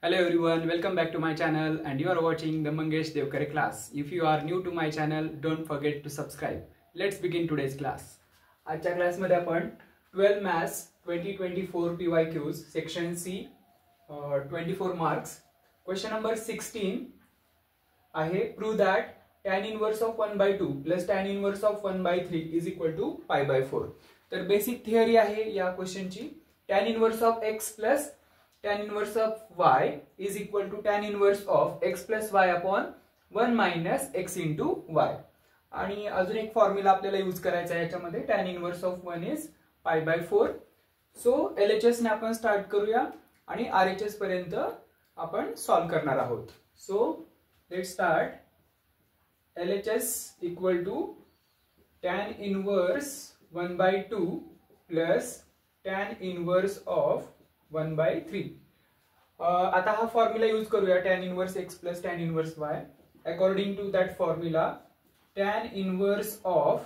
Hello everyone, welcome back to my channel and you are watching the Mangesh Devkare class. If you are new to my channel, don't forget to subscribe. Let's begin today's class. आजच्या क्लासमध्ये आपण 12 Maths 2024 PYQs Section C 24 marks. Question number 16 आहे prove that tan inverse of 1/2 plus tan inverse of 1/3 is equal to pi by 4. तर basic theory आहे या क्वेश्चनची. tan inverse of x plus tan inverse of y is equal to tan inverse of x plus y upon 1 minus x into y. आणि अजून एक formula आपल्याला use करायचा आहे याच्यामध्ये. tan inverse of 1 is pi by 4. So LHS ने आपण start करूया आणि RHS पर्यंत आपण सॉल्व करणार आहोत. So let's start. LHS equal to tan inverse 1/2 plus tan inverse of 1/3. आता हा फॉर्म्युला यूज करूया tan inverse x plus tan inverse y. According to that formula, tan inverse of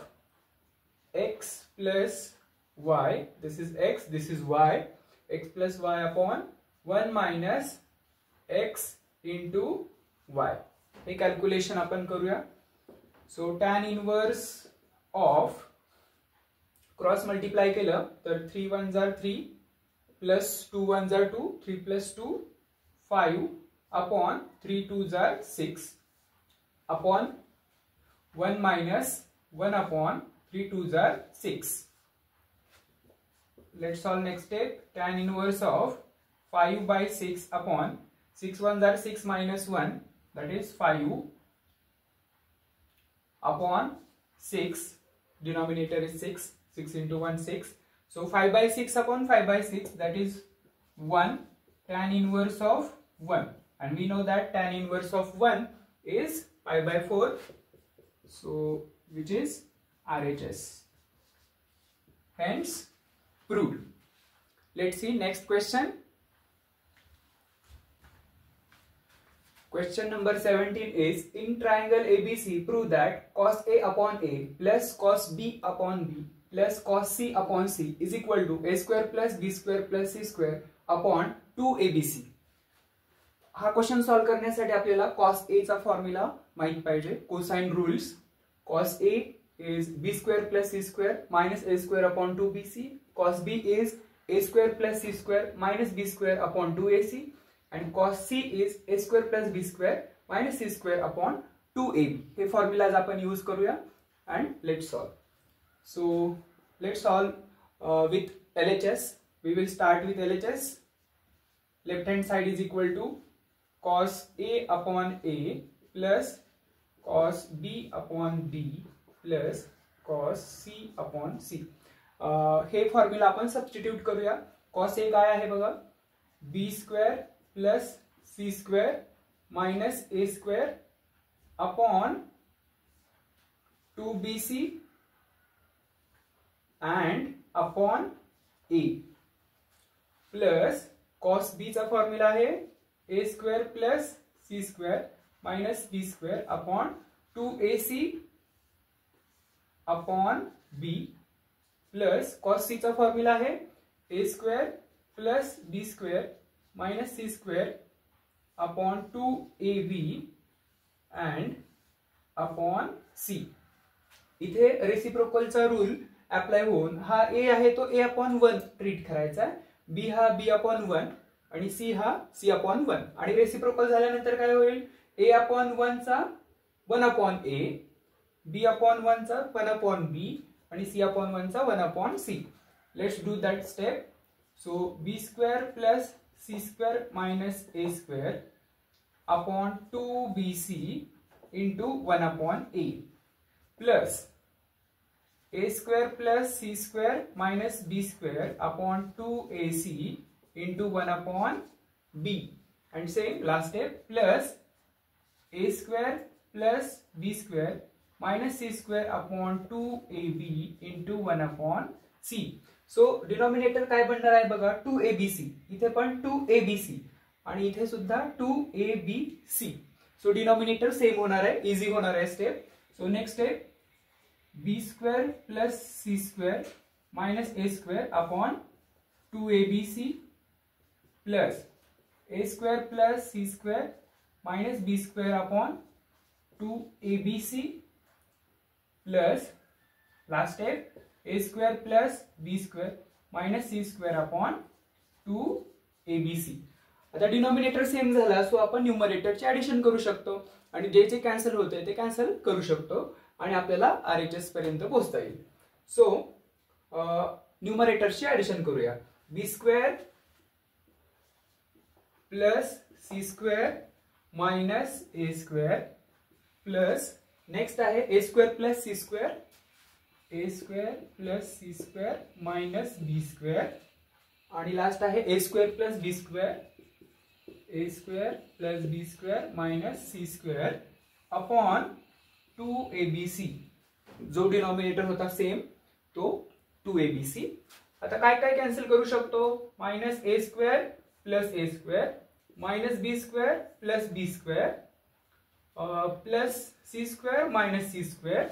x plus y, this is x, this is y, x plus y upon 1 minus x into y. Hey calculation आपण करूया. सो tan inverse of cross multiply केलं तर 3 1s are 3 plus 2 1s are 2, 3 plus 2 5 upon 3 2s are 6 upon 1 minus 1 upon 3 2s are 6. Let's solve next step. Tan inverse of 5 by 6 upon 6 1s are 6 minus 1, that is 5 upon 6, denominator is 6, 6 into 1 6. So 5 by 6 upon 5 by 6, that is 1 tan inverse of 1, and we know that tan inverse of 1 is pi by 4, so which is RHS. Hence proved. Let's see next question. Question number 17 is, in triangle ABC prove that cos A upon A plus cos B upon B plus cos C upon C is equal to A square plus B square plus C square upon 2ABC. हा question solve करण्यासाठी आपल्याला cos A चा formula माहित पाहिजे. Cosine rules. cos A is B square plus C square minus A square upon 2BC. cos B is A square plus C square minus B square upon 2AC. and cos C is A square plus B square minus C square upon 2AB. Hey formulas आपण use करूया and let's solve. So let's solve with LHS. We will start with LHS. Left hand side is equal to cos A upon A plus cos B upon B plus cos C upon C. Hey formula आपण substitute करूया. cos A काय आहे बघा, B square plus C square minus A square upon 2BC and upon A plus cos B चा formula आहे A square plus C square minus B square upon 2AC upon B plus cos C चा formula आहे A square plus B square minus C square upon 2AB and upon C. इथे रेसिप्रोकलचा rule apply होऊन हा A आहे तो A upon 1 treat करायचा, B हा B upon 1 आणि C हा C upon 1. आणि रेसिप्रोकल झाल्यानंतर काय होईल, A upon 1 चा 1 upon A, B upon 1 चा 1 upon B आणि C upon 1 चा 1 upon C. Let's do that step. So B square plus C square minus A square upon 2BC into 1 upon A plus A square plus C square minus B square upon 2AC into 1 upon B, and same last step plus A square plus B square minus C square upon 2AB into 1 upon C. So denominator काय बनणार आहे बघा, 2ABC. इथे पण 2ABC आणि इथे सुद्धा 2ABC. सो denominator same होणार आहे, इझी होणार आहे step. So next step, B square plus C square minus A square upon 2ABC plus a square plus c square minus b square upon 2abc plus last step a square plus b square minus c square upon 2abc. आता denominator same झाला सो आपण न्यूमरेटरचे addition करू शकतो आणि जे जे cancel होते ते cancel करू शकतो आणि आपल्याला RHS पर्यंत पोहोचता येईल. सो न्यूमरेटरचे ऍडिशन करूया. b square plus c square minus a square plus next आहे a square plus c square a square plus c square minus b square आणि लास्ट आहे a square plus b square a square plus b square minus c square upon 2abc. जो denominator होता same तो 2abc. आता काय काय cancel करू शकतो. Minus a square plus a square minus b square plus b square plus c square minus c square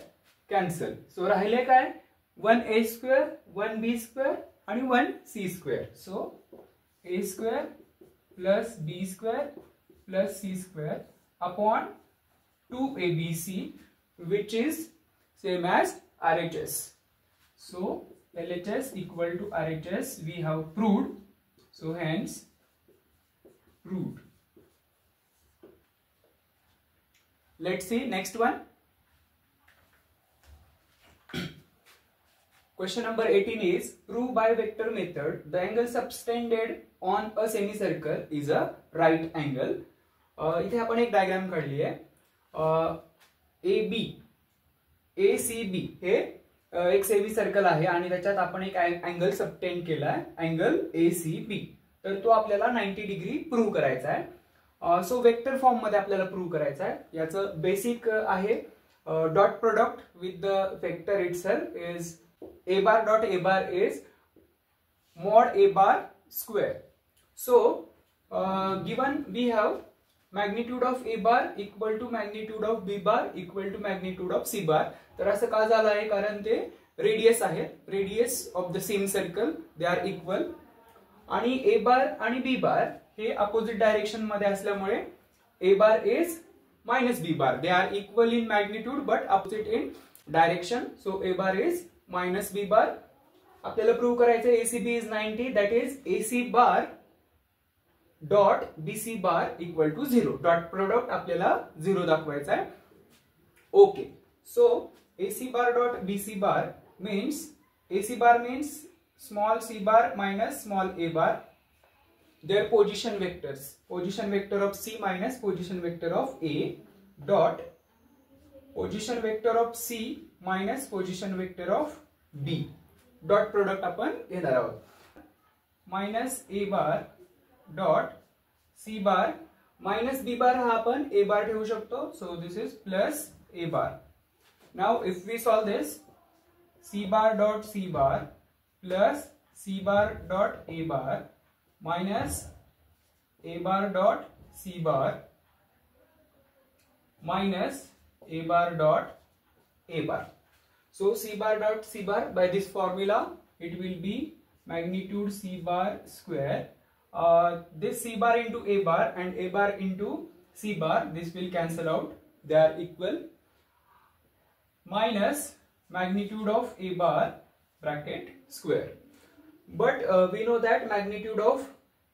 cancel. So राहिले काय 1a स्क्वेअर 1b स्क्वेअर आणि 1c square. So a square plus b square plus c square upon 2abc which is same as RHS. So LHS equal to RHS we have proved. So hence proved. Let's see next one. Question number 18 is prove by vector method the angle subtended on a semicircle is a right angle. इथे आपण एक diagram काढली आहे. ACB हे एक semi circle आहे आणि त्याच्यात आपण एक अँगल सबटेंड केलाय अँगल ACB. तर तो आपल्याला 90 डिग्री प्रूव्ह करायचा आहे. सो वेक्टर फॉर्म मध्ये आपल्याला प्रूव्ह करायचा आहे. याचं बेसिक आहे dot product with the vector itself is a bar dot a bar is mod a bar square. So given we have magnitude of a bar equal to magnitude of b bar equal to magnitude of c bar. तर असं का झालं आहे कारण ते radius आहे. Radius of the same circle they are equal आणि a bar आणि b बार हे अपोजिट डायरेक्शन मध्ये असल्यामुळे a bar is minus b bar. They are equal in magnitude but opposite in direction. So a bar is minus b bar. आपल्याला prove करायचं ACB is 90 that is AC bar dot BC bar equal to 0. Dot product आपल्याला 0 दाखवायचा आहे. Okay. So AC bar dot BC bar means AC bar means small c bar minus small a bar. Their position vectors. Position vector of C minus position vector of A dot position vector of C minus position vector of B. Dot product आपण घेणार आहोत. Minus A bar dot C bar minus B bar हा आपण A bar ठेवू शकतो. So this is plus A bar. Now if we solve this, C bar dot C bar plus C bar dot A bar minus A bar dot C bar minus A bar dot A bar. So C bar dot C bar by this formula it will be magnitude C bar square. This C bar into A bar and A bar into C bar, this will cancel out. They are equal. Minus magnitude of A bar bracket square. But we know that magnitude of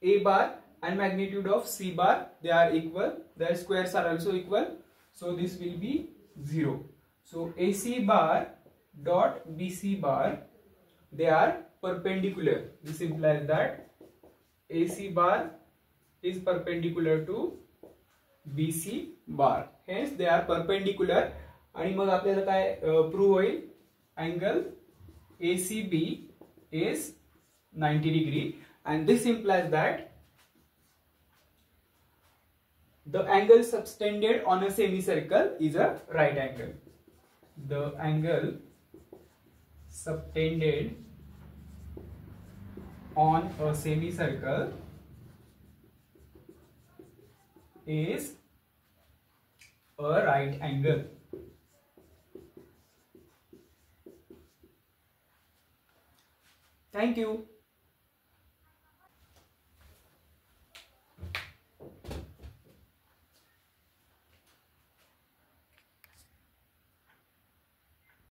A bar and magnitude of C bar they are equal. Their squares are also equal. So this will be 0. So AC bar dot BC bar they are perpendicular. This implies that AC bar is perpendicular to BC bar. Hence they are perpendicular. आणि मग आपल्याला काय prove होईल angle ACB is 90 degree and this implies that the angle subtended on a semicircle is a right angle. The angle subtended on a semicircle is a right angle. Thank you.